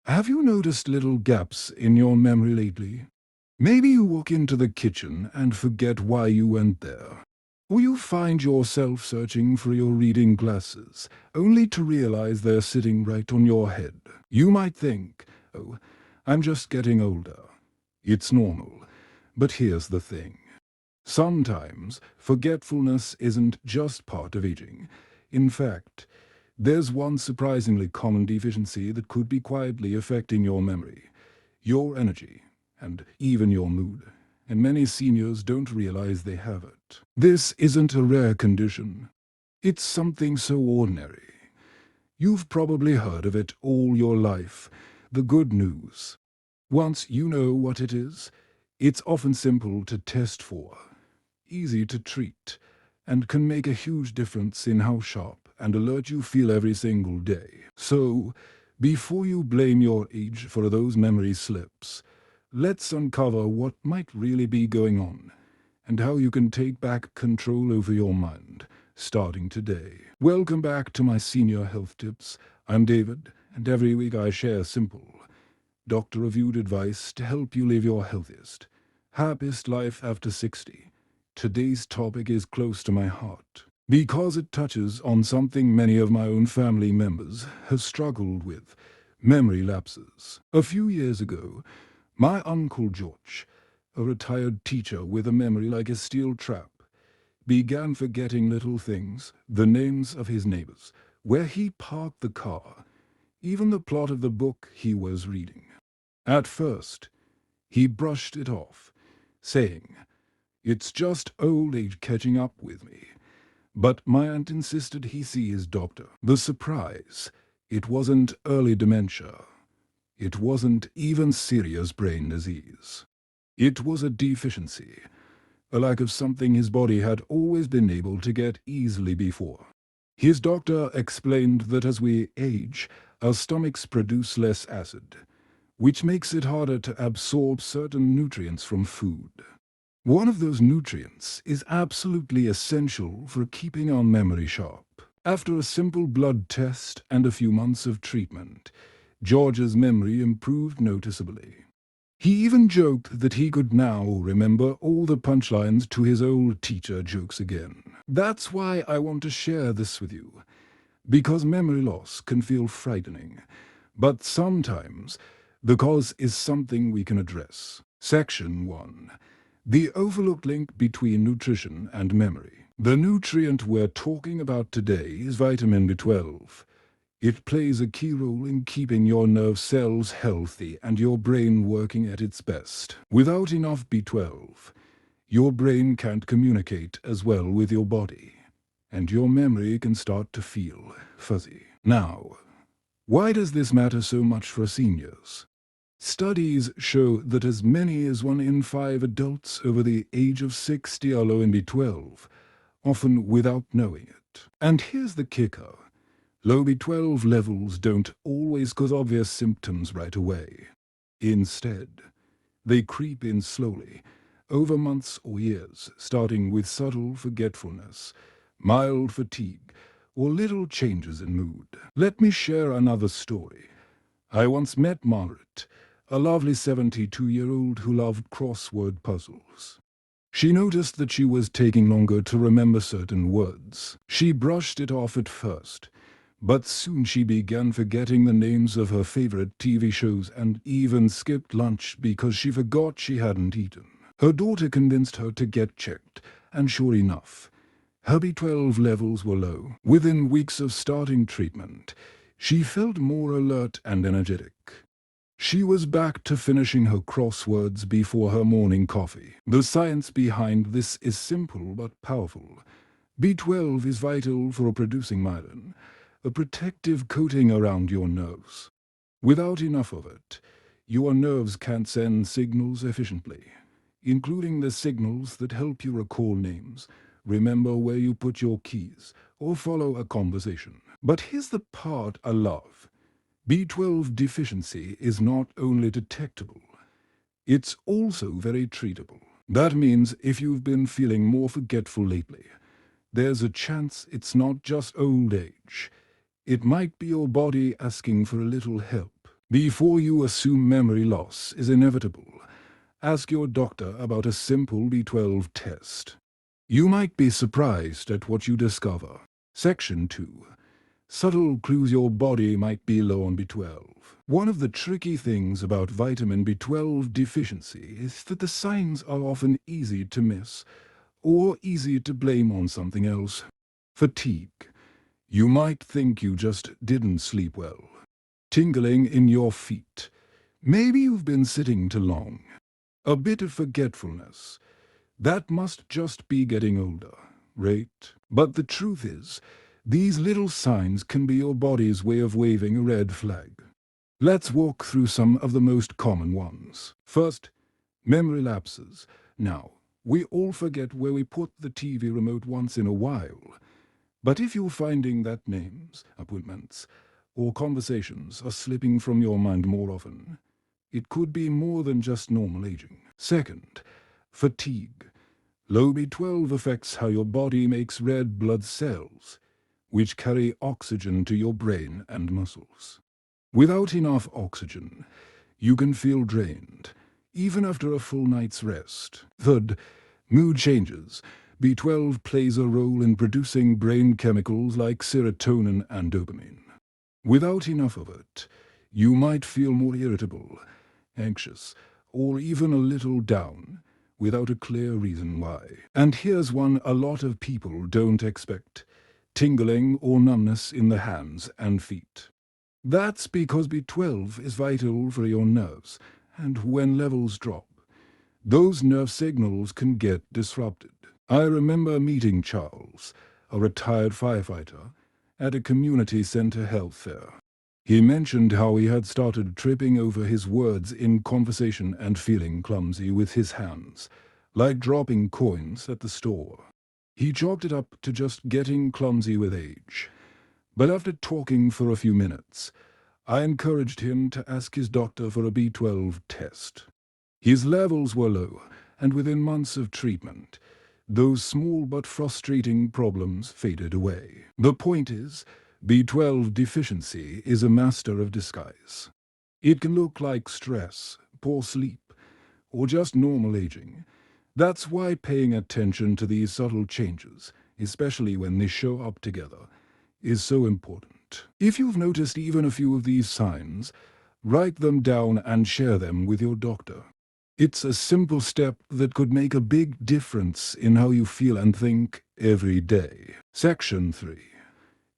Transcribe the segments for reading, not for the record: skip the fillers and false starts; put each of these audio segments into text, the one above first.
Have you noticed little gaps in your memory lately? Maybe you walk into the kitchen and forget why you went there. Or you find yourself searching for your reading glasses, only to realize they're sitting right on your head. You might think, oh, I'm just getting older. It's normal. But here's the thing. Sometimes forgetfulness isn't just part of aging. In fact, there's one surprisingly common deficiency that could be quietly affecting your memory, your energy, and even your mood. And many seniors don't realize they have it. This isn't a rare condition. It's something so ordinary. You've probably heard of it all your life. The good news. Once you know what it is, it's often simple to test for, easy to treat, and can make a huge difference in how sharp and alert you feel every single day. So, before you blame your age for those memory slips, let's uncover what might really be going on and how you can take back control over your mind, starting today. Welcome back to my Senior Health Tips. I'm David, and every week I share simple, doctor-reviewed advice to help you live your healthiest, happiest life after 60. Today's topic is close to my heart because it touches on something many of my own family members have struggled with: memory lapses. A few years ago, my Uncle George, a retired teacher with a memory like a steel trap, began forgetting little things, the names of his neighbors, where he parked the car, even the plot of the book he was reading. At first, he brushed it off, saying, "It's just old age catching up with me." But my aunt insisted he see his doctor. The surprise: it wasn't early dementia. It wasn't even serious brain disease. It was a deficiency, a lack of something his body had always been able to get easily before. His doctor explained that as we age, our stomachs produce less acid, which makes it harder to absorb certain nutrients from food. One of those nutrients is absolutely essential for keeping our memory sharp. After a simple blood test and a few months of treatment, George's memory improved noticeably. He even joked that he could now remember all the punchlines to his old teacher jokes again. That's why I want to share this with you, because memory loss can feel frightening, but sometimes the cause is something we can address. Section 1. The overlooked link between nutrition and memory. The nutrient we're talking about today is vitamin B12. It plays a key role in keeping your nerve cells healthy and your brain working at its best. Without enough B12, your brain can't communicate as well with your body, and your memory can start to feel fuzzy. Now, why does this matter so much for seniors? Studies show that as many as 1 in 5 adults over the age of 60 are low in B12, often without knowing it. And here's the kicker. Low B12 levels don't always cause obvious symptoms right away. Instead, they creep in slowly, over months or years, starting with subtle forgetfulness, mild fatigue, or little changes in mood. Let me share another story. I once met Margaret, a lovely 72-year-old who loved crossword puzzles. She noticed that she was taking longer to remember certain words. She brushed it off at first, but soon she began forgetting the names of her favorite TV shows and even skipped lunch because she forgot she hadn't eaten. Her daughter convinced her to get checked, and sure enough, her B12 levels were low. Within weeks of starting treatment, she felt more alert and energetic. She was back to finishing her crosswords before her morning coffee. The science behind this is simple but powerful. B12 is vital for producing myelin, a protective coating around your nerves. Without enough of it, your nerves can't send signals efficiently, including the signals that help you recall names, remember where you put your keys, or follow a conversation. But here's the part I love. B12 deficiency is not only detectable, it's also very treatable. That means if you've been feeling more forgetful lately, there's a chance it's not just old age. It might be your body asking for a little help. Before you assume memory loss is inevitable, ask your doctor about a simple B12 test. You might be surprised at what you discover. Section 2. Subtle clues your body might be low on B12. One of the tricky things about vitamin B12 deficiency is that the signs are often easy to miss or easy to blame on something else. Fatigue. You might think you just didn't sleep well. Tingling in your feet. Maybe you've been sitting too long. A bit of forgetfulness. That must just be getting older, right? But the truth is, these little signs can be your body's way of waving a red flag. Let's walk through some of the most common ones. First, memory lapses. Now, we all forget where we put the TV remote once in a while. But if you're finding that names, appointments, or conversations are slipping from your mind more often, it could be more than just normal aging. Second, fatigue. Low B12 affects how your body makes red blood cells, which carry oxygen to your brain and muscles. Without enough oxygen, you can feel drained, even after a full night's rest. Third, mood changes. B12 plays a role in producing brain chemicals like serotonin and dopamine. Without enough of it, you might feel more irritable, anxious, or even a little down, without a clear reason why. And here's one a lot of people don't expect: tingling or numbness in the hands and feet. That's because B12 is vital for your nerves, and when levels drop, those nerve signals can get disrupted. I remember meeting Charles, a retired firefighter, at a community center health fair. He mentioned how he had started tripping over his words in conversation and feeling clumsy with his hands, like dropping coins at the store. He chalked it up to just getting clumsy with age. But after talking for a few minutes, I encouraged him to ask his doctor for a B12 test. His levels were low, and within months of treatment, those small but frustrating problems faded away. The point is, B12 deficiency is a master of disguise. It can look like stress, poor sleep, or just normal aging. That's why paying attention to these subtle changes, especially when they show up together, is so important. If you've noticed even a few of these signs, write them down and share them with your doctor. It's a simple step that could make a big difference in how you feel and think every day. Section 3.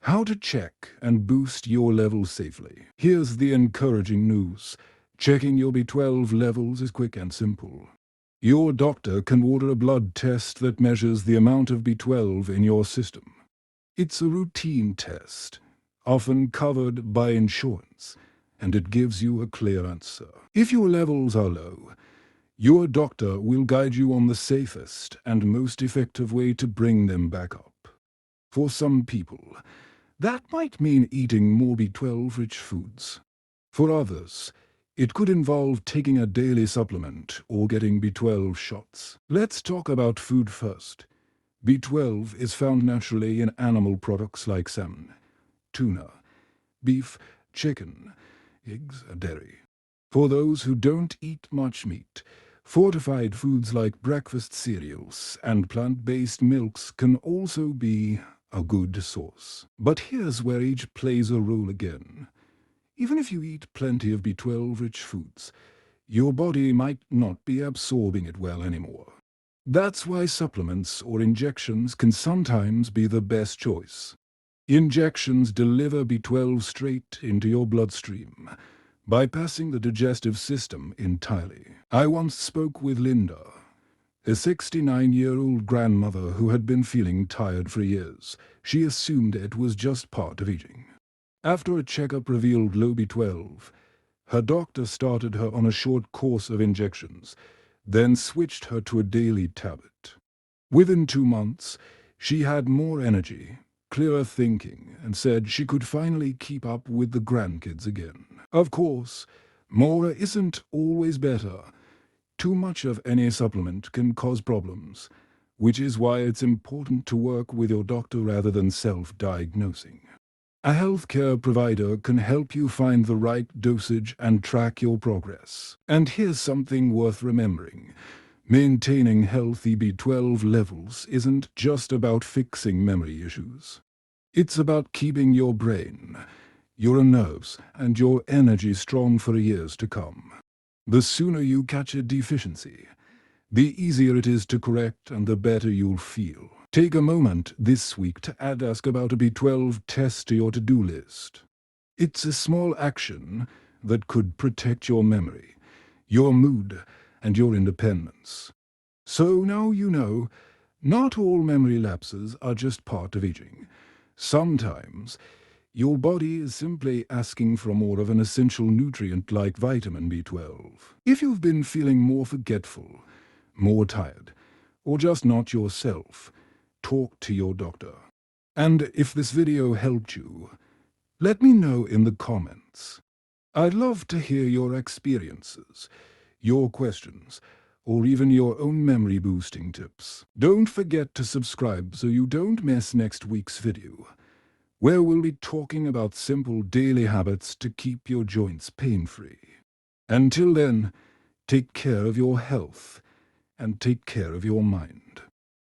How to check and boost your levels safely. Here's the encouraging news. Checking your B12 levels is quick and simple. Your doctor can order a blood test that measures the amount of B12 in your system. It's a routine test, often covered by insurance, and it gives you a clear answer. If your levels are low, your doctor will guide you on the safest and most effective way to bring them back up. For some people, that might mean eating more B12-rich foods. For others, it could involve taking a daily supplement or getting B12 shots. Let's talk about food first. B12 is found naturally in animal products like salmon, tuna, beef, chicken, eggs, and dairy. For those who don't eat much meat, fortified foods like breakfast cereals and plant-based milks can also be a good source. But here's where age plays a role again. Even if you eat plenty of B12-rich foods, your body might not be absorbing it well anymore. That's why supplements or injections can sometimes be the best choice. Injections deliver B12 straight into your bloodstream, bypassing the digestive system entirely. I once spoke with Linda, a 69-year-old grandmother who had been feeling tired for years. She assumed it was just part of aging. After a checkup revealed low B12, her doctor started her on a short course of injections, then switched her to a daily tablet. Within 2 months, she had more energy, clearer thinking, and said she could finally keep up with the grandkids again. Of course, more isn't always better. Too much of any supplement can cause problems, which is why it's important to work with your doctor rather than self-diagnosing. A healthcare provider can help you find the right dosage and track your progress. And here's something worth remembering. Maintaining healthy B12 levels isn't just about fixing memory issues. It's about keeping your brain, your nerves, and your energy strong for years to come. The sooner you catch a deficiency, the easier it is to correct and the better you'll feel. Take a moment this week to ask about a B12 test to your to-do list. It's a small action that could protect your memory, your mood, and your independence. So now you know, not all memory lapses are just part of aging. Sometimes, your body is simply asking for more of an essential nutrient like vitamin B12. If you've been feeling more forgetful, more tired, or just not yourself, talk to your doctor. And if this video helped you, let me know in the comments. I'd love to hear your experiences, your questions, or even your own memory boosting tips. Don't forget to subscribe so you don't miss next week's video, where we'll be talking about simple daily habits to keep your joints pain-free. Until then, take care of your health and take care of your mind.